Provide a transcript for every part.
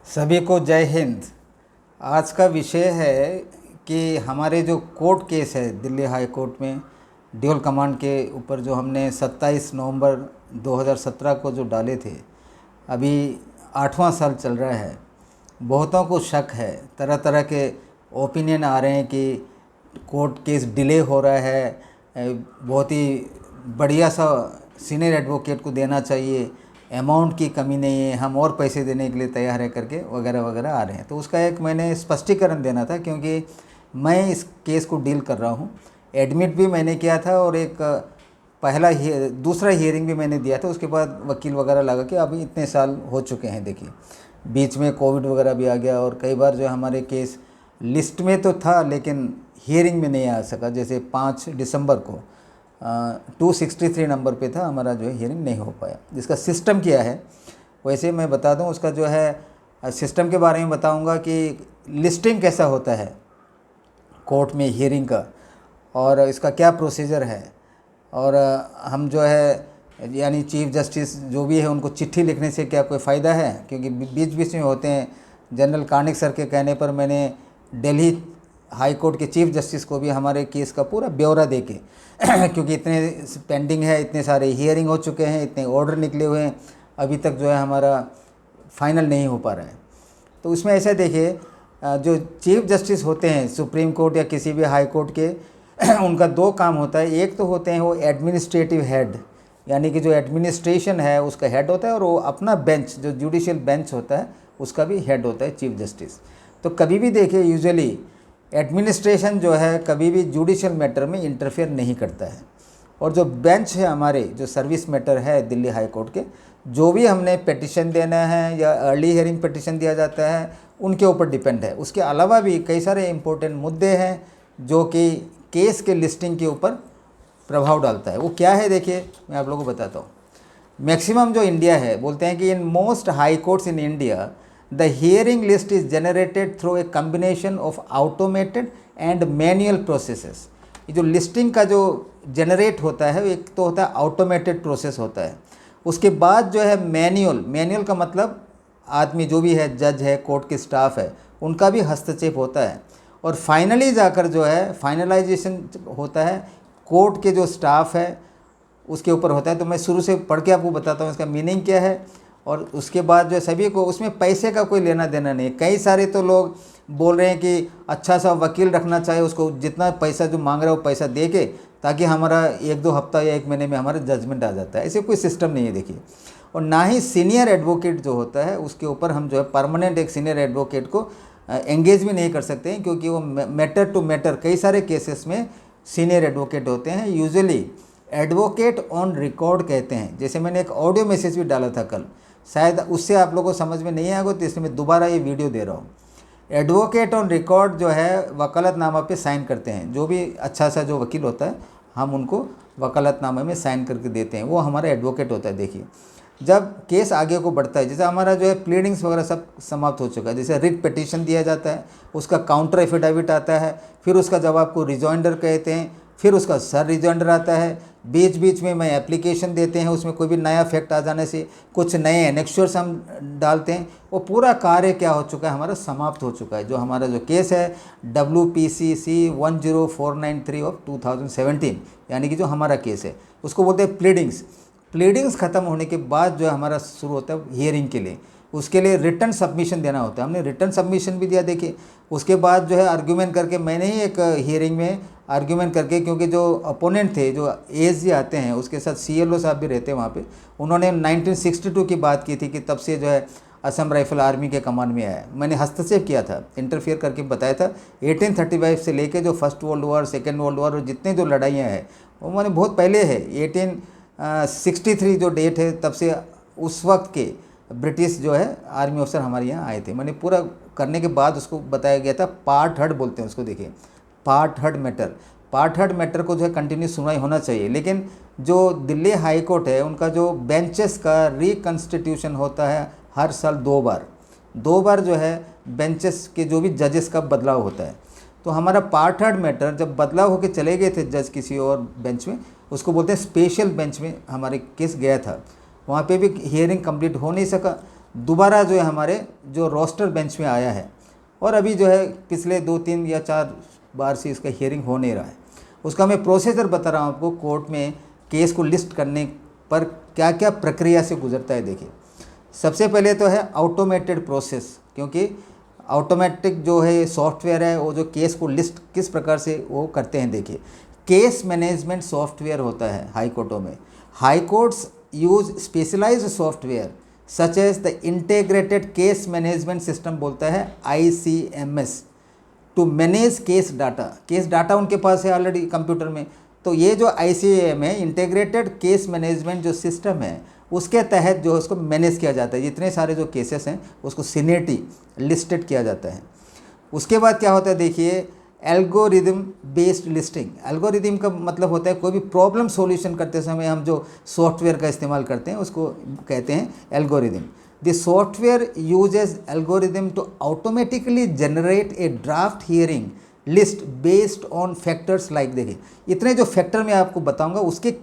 सभी को जय हिंद। आज का विषय है कि हमारे जो कोर्ट केस है दिल्ली हाई कोर्ट में ड्यूल कमांड के ऊपर जो हमने 27 नवंबर 2017 को जो डाले थे, अभी 8वां साल चल रहा है। बहुतों को शक है, तरह तरह के ओपिनियन आ रहे हैं कि कोर्ट केस डिले हो रहा है, बहुत ही बढ़िया सा सीनियर एडवोकेट को देना चाहिए, अमाउंट की कमी नहीं है, हम और पैसे देने के लिए तैयार है करके वगैरह वगैरह आ रहे हैं। तो उसका एक मैंने स्पष्टीकरण देना था, क्योंकि मैं इस केस को डील कर रहा हूँ। एडमिट भी मैंने किया था और एक दूसरा हियरिंग भी मैंने दिया था। उसके बाद वकील वगैरह लगा कि अभी इतने साल हो चुके हैं। देखिए, बीच में कोविड वगैरह भी आ गया और कई बार जो हमारे केस लिस्ट में तो था लेकिन हियरिंग में नहीं आ सका। जैसे 5 दिसंबर को 263 नंबर पे था, हमारा जो है हियरिंग नहीं हो पाया। जिसका सिस्टम क्या है वैसे मैं बता दूं। उसका जो है सिस्टम के बारे में बताऊंगा कि लिस्टिंग कैसा होता है कोर्ट में हियरिंग का, और इसका क्या प्रोसीजर है। और हम जो है यानी चीफ जस्टिस जो भी है उनको चिट्ठी लिखने से क्या कोई फ़ायदा है, क्योंकि बीच बीच में होते हैं। जनरल कार्निक सर के कहने पर मैंने दिल्ली हाई कोर्ट के चीफ जस्टिस को भी हमारे केस का पूरा ब्यौरा दे के क्योंकि इतने पेंडिंग है, इतने सारे हियरिंग हो चुके हैं, इतने ऑर्डर निकले हुए हैं, अभी तक जो है हमारा फाइनल नहीं हो पा रहा है। तो उसमें ऐसे देखिए, जो चीफ जस्टिस होते हैं सुप्रीम कोर्ट या किसी भी हाई कोर्ट के उनका 2 काम होता है। एक तो होते हैं वो एडमिनिस्ट्रेटिव हेड, यानी कि जो एडमिनिस्ट्रेशन है उसका हेड होता है, और वो अपना बेंच जो जुडिशियल बेंच होता है उसका भी हेड होता है चीफ जस्टिस। तो कभी भी देखिए, यूजुअली एडमिनिस्ट्रेशन जो है कभी भी जुडिशियल मैटर में इंटरफेयर नहीं करता है। और जो बेंच है हमारे, जो सर्विस मैटर है दिल्ली हाई कोर्ट के, जो भी हमने पिटिशन देना है या अर्ली हियरिंग पिटिशन दिया जाता है, उनके ऊपर डिपेंड है। उसके अलावा भी कई सारे इंपॉर्टेंट मुद्दे हैं जो कि केस के लिस्टिंग के ऊपर प्रभाव डालता है। वो क्या है देखिए, मैं आप लोगों को बताता हूँ। मैक्सिमम जो इंडिया है, बोलते हैं कि in most high courts in India the hearing list is generated through a combination of automated and manual processes. ये जो लिस्टिंग का जो जनरेट होता है, एक तो होता है ऑटोमेटेड प्रोसेस होता है, उसके बाद जो है मैनुअल का मतलब आदमी जो भी है, जज है, कोर्ट के स्टाफ है, उनका भी हस्तक्षेप होता है। और फाइनली जाकर जो है फाइनलाइजेशन होता है, कोर्ट के जो स्टाफ है उसके ऊपर होता है। तो मैं शुरू से पढ़ के आपको बताता हूँ इसका मीनिंग क्या है। और उसके बाद जो सभी को उसमें पैसे का कोई लेना देना नहीं। कई सारे तो लोग बोल रहे हैं कि अच्छा सा वकील रखना चाहिए, उसको जितना पैसा जो मांग रहा है वो पैसा दे के, ताकि हमारा 1-2 हफ्ता या 1 महीने में हमारा जजमेंट आ जाता है। ऐसे कोई सिस्टम नहीं है देखिए। और ना ही सीनियर एडवोकेट जो होता है उसके ऊपर हम जो है परमानेंट एक सीनियर एडवोकेट को एंगेज भी नहीं कर सकते हैं, क्योंकि वो मैटर टू मैटर कई सारे केसेस में सीनियर एडवोकेट होते हैं। यूजुअली एडवोकेट ऑन रिकॉर्ड कहते हैं। जैसे मैंने एक ऑडियो मैसेज भी डाला था कल, शायद उससे आप लोगों को समझ में नहीं आएगा, तो इसलिए मैं दोबारा ये वीडियो दे रहा हूँ। एडवोकेट ऑन रिकॉर्ड जो है वकालतनामा पे साइन करते हैं। जो भी अच्छा सा जो वकील होता है हम उनको वकालतनामे में साइन करके देते हैं, वो हमारा एडवोकेट होता है। देखिए, जब केस आगे को बढ़ता है, जैसे हमारा जो है प्लीडिंग्स वगैरह सब समाप्त हो चुका है, जैसे रिट पिटीशन दिया जाता है, उसका काउंटर एफिडेविट आता है, फिर उसका जवाब को रिजॉइंडर कहते हैं, फिर उसका सर रिजॉइंडर आता है, बीच बीच में मैं एप्लीकेशन देते हैं, उसमें कोई भी नया फैक्ट आ जाने से कुछ नए एनेक्चर्स हम डालते हैं। वो पूरा कार्य क्या हो चुका है, हमारा समाप्त हो चुका है। जो हमारा जो केस है WPCC 10493 ऑफ 2017, यानी कि जो हमारा केस है उसको बोलते हैं प्लीडिंग्स ख़त्म होने के बाद जो है हमारा शुरू होता है हियरिंग के लिए। उसके लिए रिटर्न सबमिशन देना होता है। हमने रिटर्न सबमिशन भी दिया। देखिए, उसके बाद जो है आर्ग्यूमेंट करके, मैंने ही एक हियरिंग में आर्ग्यूमेंट करके, क्योंकि जो अपोनेंट थे जो ASG आते हैं उसके साथ CLO साहब भी रहते हैं वहाँ पे, उन्होंने 1962 की बात की थी कि तब से जो है असम राइफल आर्मी के कमांड में आया है। मैंने हस्तक्षेप किया था, इंटरफेयर करके बताया था। 1835 से लेके जो first world war, second world war और जितने जो लड़ाइयाँ हैं वो मैंने बहुत पहले है। 1863 जो डेट है, तब से उस वक्त के ब्रिटिश जो है आर्मी ऑफिसर हमारे यहाँ आए थे। मैंने पूरा करने के बाद उसको बताया गया था, पार्ट हर्ड बोलते हैं उसको। देखिए, पार्ट हर्ड मैटर को जो है कंटिन्यू सुनवाई होना चाहिए। लेकिन जो दिल्ली हाई कोर्ट है उनका जो बेंचेस का रिकन्स्टिट्यूशन होता है हर साल 2 बार जो है बेंचेस के जो भी जजेस का बदलाव होता है। तो हमारा पार्ट हर्ड मैटर जब बदलाव होकर चले गए थे जज किसी और बेंच में, उसको बोलते हैं स्पेशल बेंच में हमारे केस गया था। वहाँ पे भी हियरिंग कंप्लीट हो नहीं सका। दोबारा जो है हमारे जो रोस्टर बेंच में आया है, और अभी जो है पिछले 2-3 या 4 बार से इसका हियरिंग हो नहीं रहा है। उसका मैं प्रोसीजर बता रहा हूँ आपको, कोर्ट में केस को लिस्ट करने पर क्या क्या प्रक्रिया से गुजरता है। देखिए, सबसे पहले तो है ऑटोमेटेड प्रोसेस, क्योंकि ऑटोमेटिक जो है सॉफ्टवेयर है वो जो केस को लिस्ट किस प्रकार से वो करते हैं। देखिए, केस मैनेजमेंट सॉफ्टवेयर होता है हाई कोर्टों में। High courts use specialized software such as the integrated case management system, बोलता है ICMS, to manage case data. Case data उनके पास है ऑलरेडी कंप्यूटर में, तो ये जो ICM है, इंटीग्रेटेड केस मैनेजमेंट जो सिस्टम है, उसके तहत जो है उसको मैनेज किया जाता है। जितने सारे जो केसेस हैं उसको सीनेटी लिस्टेड किया जाता है। उसके बाद क्या होता है, देखिए, एल्गोरिदम बेस्ड लिस्टिंग। एल्गोरिदम का मतलब होता है कोई भी प्रॉब्लम सॉल्यूशन करते समय हम जो सॉफ्टवेयर का इस्तेमाल करते हैं उसको कहते हैं algorithm. The software uses algorithm to automatically generate a draft hearing list based on factors like. देखिए, इतने जो फैक्टर मैं आपको बताऊंगा उसके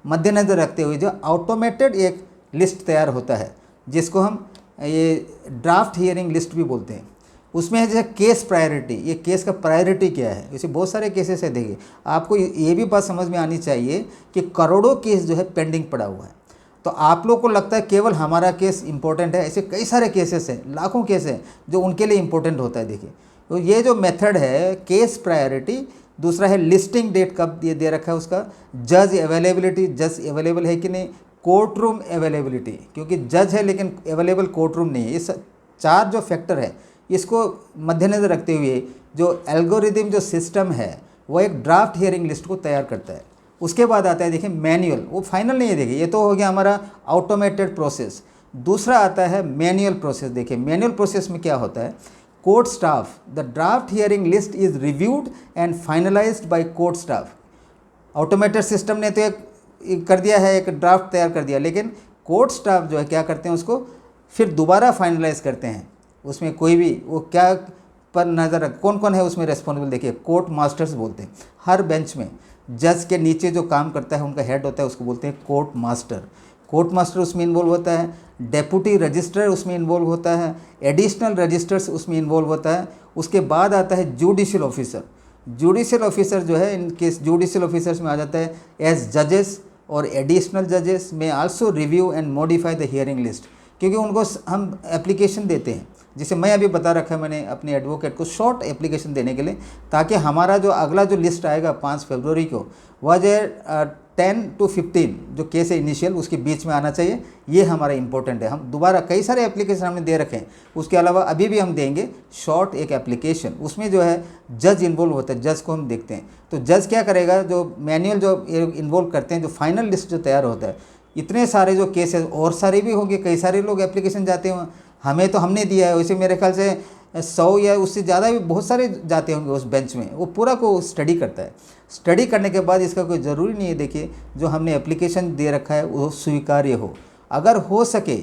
मद्देनज़र रखते हुए जो ऑटोमेटेड एक लिस्ट तैयार होता है, जिसको हम ये ड्राफ्ट हियरिंग लिस्ट भी बोलते हैं। उसमें है जैसे केस प्रायोरिटी, ये केस का प्रायोरिटी क्या है। ऐसे बहुत सारे केसेस है। देखिए, आपको ये भी बात समझ में आनी चाहिए कि करोड़ों केस जो है पेंडिंग पड़ा हुआ है। तो आप लोग को लगता है केवल हमारा केस इंपॉर्टेंट है, ऐसे कई सारे केसेस हैं, लाखों केस हैं जो उनके लिए इंपॉर्टेंट होता है। देखिए, तो ये जो मेथड है केस प्रायोरिटी। दूसरा है लिस्टिंग डेट, कब ये दे रखा है उसका। जज अवेलेबिलिटी, जज अवेलेबल है कि नहीं। कोर्ट रूम अवेलेबिलिटी, क्योंकि जज है लेकिन अवेलेबल कोर्ट रूम नहीं है। ये 4 जो फैक्टर है इसको मद्देनज़र रखते हुए जो एल्गोरिदम जो सिस्टम है वो एक ड्राफ्ट हियरिंग लिस्ट को तैयार करता है। उसके बाद आता है, देखिए, मैनुअल। वो फाइनल नहीं है। देखिए, ये तो हो गया हमारा ऑटोमेटेड प्रोसेस। दूसरा आता है मैनुअल प्रोसेस। देखिए, मैनुअल प्रोसेस में क्या होता है, court staff, the draft hearing list is reviewed and finalised by court staff. Automated system ने तो एक कर दिया है, एक ड्राफ्ट तैयार कर दिया, लेकिन कोर्ट स्टाफ जो है क्या करते हैं, उसको फिर दोबारा फाइनलाइज करते हैं। उसमें कोई भी वो क्या पर नज़र रख, कौन कौन है उसमें रेस्पॉन्सिबल। देखिए, कोर्ट मास्टर्स बोलते हैं। हर बेंच में जज के नीचे जो काम करता है उनका हेड होता है, उसको बोलते हैं कोर्ट मास्टर। कोर्ट मास्टर उसमें इन्वॉल्व होता है, डेप्यूटी रजिस्ट्रार उसमें इन्वॉल्व होता है, एडिशनल रजिस्टर्स उसमें इन्वॉल्व होता है। उसके बाद आता है जुडिशियल ऑफिसर। जुडिशियल ऑफिसर जो है, इन केस जुडिशियल ऑफिसर्स में आ जाता है एज जजेस और एडिशनल जजेस में also review and modify the hearing list, क्योंकि उनको हम एप्लीकेशन देते हैं। जिसे मैं अभी बता रखा है मैंने अपने एडवोकेट को, शॉर्ट एप्लीकेशन देने के लिए, ताकि हमारा जो अगला जो लिस्ट आएगा 5 फरवरी को, वह जो 10 to 15 जो केस है इनिशियल, उसके बीच में आना चाहिए। ये हमारा इंपॉर्टेंट है। हम दोबारा कई सारे एप्लीकेशन हमने दे रखे हैं, उसके अलावा अभी भी हम देंगे शॉर्ट एक एप्लीकेशन। उसमें जो है जज इन्वॉल्व होता है, जज को हम देखते हैं। तो जज क्या करेगा, जो मैनुअल जो इन्वॉल्व करते हैं, जो फाइनल लिस्ट जो तैयार होता है, इतने सारे जो केस है, और सारे भी होंगे, कई सारे लोग एप्लीकेशन जाते हैं, हमें तो हमने दिया है, वैसे मेरे ख्याल से 100 या उससे ज़्यादा भी बहुत सारे जाते होंगे उस बेंच में। वो पूरा को स्टडी करता है। स्टडी करने के बाद इसका कोई ज़रूरी नहीं है, देखिए, जो हमने एप्लीकेशन दे रखा है वो स्वीकार्य हो, अगर हो सके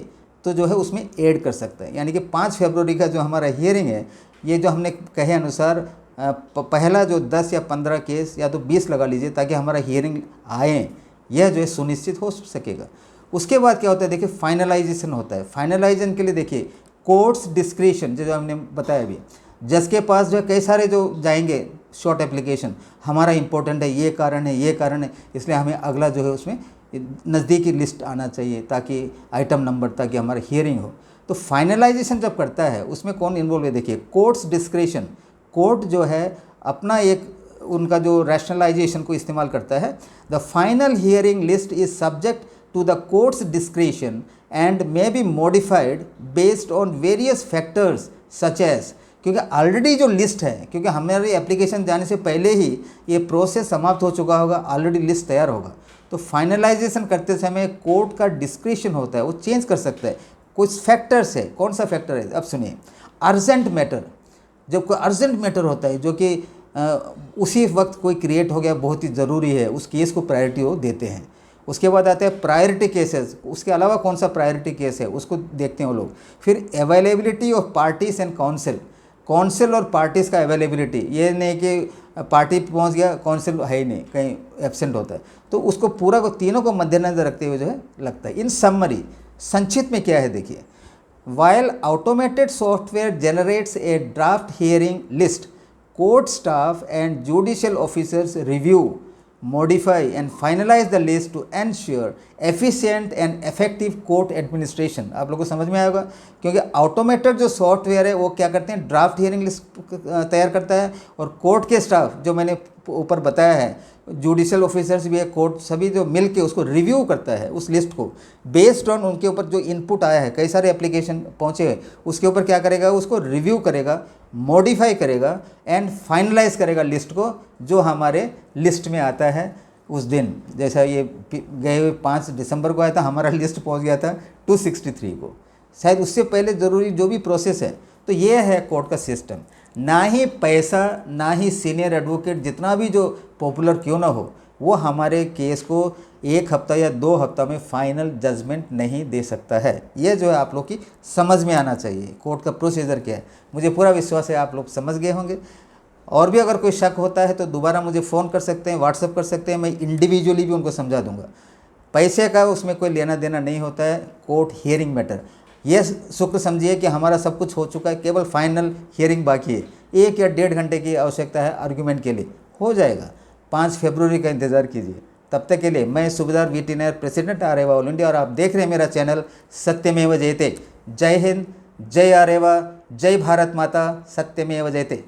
तो जो है उसमें ऐड कर सकता है। यानी कि 5 फरवरी का जो हमारा हियरिंग है, ये जो हमने कहे अनुसार पहला जो 10 या 15 केस या तो 20 लगा लीजिए, ताकि हमारा हियरिंग आए, यह जो है सुनिश्चित हो सकेगा। उसके बाद क्या होता है, देखिए, फाइनलाइजेशन होता है। फाइनलाइजेशन के लिए देखिए कोर्ट्स डिस्क्रिशन, जो हमने बताया अभी, जज के पास जो है कई सारे जो जाएंगे शॉर्ट एप्लीकेशन, हमारा इंपॉर्टेंट है, ये कारण है, ये कारण है, इसलिए हमें अगला जो है उसमें नज़दीकी लिस्ट आना चाहिए, ताकि आइटम नंबर, ताकि हमारा हियरिंग हो। तो फाइनलाइजेशन जब करता है उसमें कौन इन्वॉल्व है, देखिए, कोर्ट्स डिस्क्रिशन। कोर्ट जो है अपना एक उनका जो रैशनलाइजेशन को इस्तेमाल करता है। The final hearing list is subject to the court's discretion and may be modified based on various factors such as, क्योंकि ऑलरेडी जो लिस्ट है, क्योंकि हमारी एप्लीकेशन जाने से पहले ही ये प्रोसेस समाप्त हो चुका होगा, ऑलरेडी लिस्ट तैयार होगा, तो फाइनलाइजेशन करते समय कोर्ट का डिस्क्रिशन होता है, वो चेंज कर सकता है। कुछ फैक्टर्स है, कौन सा फैक्टर है, अब सुनिए। अर्जेंट मैटर, जब कोई अर्जेंट मैटर होता है जो कि उसी वक्त कोई क्रिएट हो गया, बहुत ही ज़रूरी है, उस केस को प्रायोरिटी वो देते हैं। उसके बाद आते हैं प्रायोरिटी केसेस, उसके अलावा कौन सा प्रायोरिटी केस है उसको देखते हैं वो लोग। फिर availability of parties and council, council और पार्टीज़ का अवेलेबिलिटी, ये नहीं कि पार्टी पहुंच गया, काउंसिल है ही नहीं, कहीं एब्सेंट होता है, तो उसको पूरा को तीनों को मद्देनजर रखते हुए जो है लगता है। इन समरी, संक्षिप्त में क्या है, देखिए, While automated software generates a draft hearing list, court staff and judicial officers review, modify and finalize the list to ensure efficient and effective court administration। आप लोगों को समझ में आएगा, क्योंकि ऑटोमेटेड जो सॉफ्टवेयर है वो क्या करते हैं, ड्राफ्ट हियरिंग लिस्ट तैयार करता है, और कोर्ट के स्टाफ जो मैंने ऊपर बताया है, जुडिशल ऑफिसर्स भी है, कोर्ट सभी जो मिल के उसको रिव्यू करता है उस लिस्ट को, बेस्ड ऑन उनके ऊपर जो इनपुट आया है, कई सारे एप्लीकेशन पहुँचे हैं, उसके ऊपर क्या करेगा, उसको रिव्यू करेगा, मॉडिफाई करेगा एंड फाइनलाइज करेगा लिस्ट को, जो हमारे लिस्ट में आता है उस दिन। जैसा ये गए हुए 5 दिसंबर को आया था, हमारा लिस्ट पहुंच गया था 263 को, शायद उससे पहले ज़रूरी जो भी प्रोसेस है। तो ये है कोर्ट का सिस्टम। ना ही पैसा, ना ही सीनियर एडवोकेट जितना भी जो पॉपुलर क्यों ना हो, वो हमारे केस को 1 हफ्ता या 2 हफ्ता में फाइनल जजमेंट नहीं दे सकता है। ये जो है आप लोग की समझ में आना चाहिए कोर्ट का प्रोसीजर क्या है। मुझे पूरा विश्वास है आप लोग समझ गए होंगे। और भी अगर कोई शक होता है तो दोबारा मुझे फ़ोन कर सकते हैं, व्हाट्सअप कर सकते हैं, मैं इंडिविजुअली भी उनको समझा दूंगा। पैसे का उसमें कोई लेना देना नहीं होता है। कोर्ट हियरिंग मैटर, ये शुक्र समझिए कि हमारा सब कुछ हो चुका है, केवल फाइनल हियरिंग बाकी है। 1 या 1.5 घंटे की आवश्यकता है आर्ग्यूमेंट के लिए, हो जाएगा। 5 फरवरी का इंतज़ार कीजिए। तब तक के लिए मैं सूबेदार वीटी नायर, प्रेसिडेंट आरेवा ऑल इंडिया, और आप देख रहे हैं मेरा चैनल सत्यमेव जयते। जय हिंद, जय आरेवा, जय भारत माता, सत्यमेव जयते।